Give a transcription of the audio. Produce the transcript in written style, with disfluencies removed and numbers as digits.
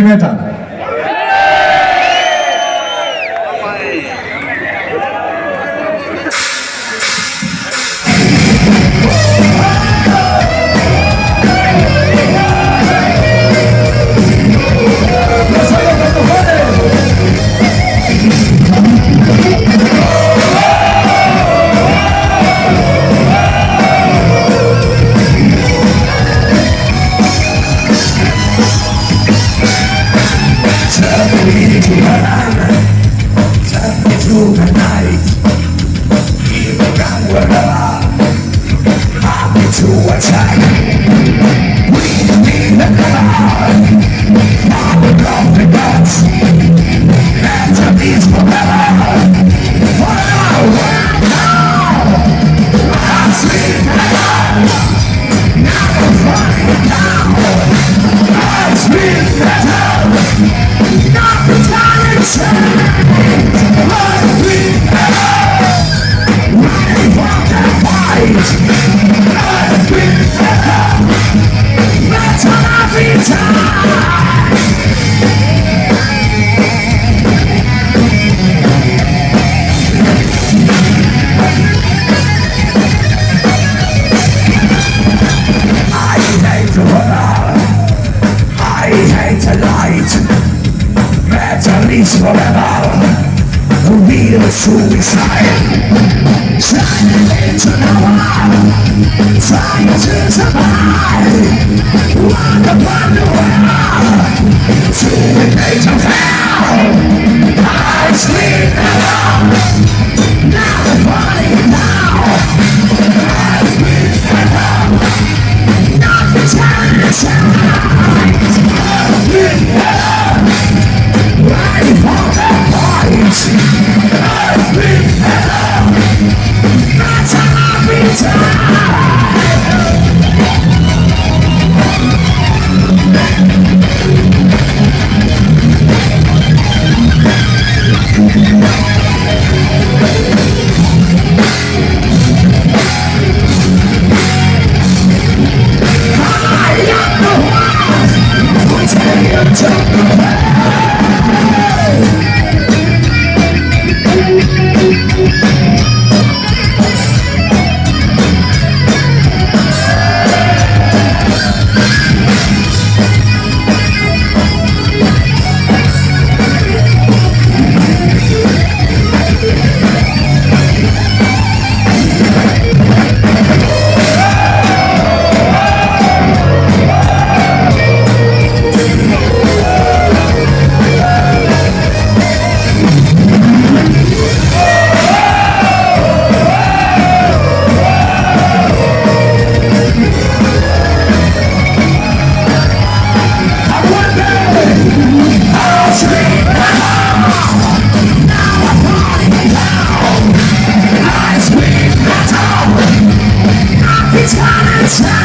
heavy metal. Through the night, even around happy to attack. We need a car, power of the gods, enemies forever. Forever now, I'm sleeping now I'm running down. I'm sleeping not the time to change. Forever, the real suicide. Trying into the world, trying to survive. Walk upon the world, to the gates of hell. I sleep alone, now the body now. I sleep alone, not the time to shine. I sleep alone. Riding for the point, I've been alone. That's how I've been I am the one who tell you to prepare. It's gonna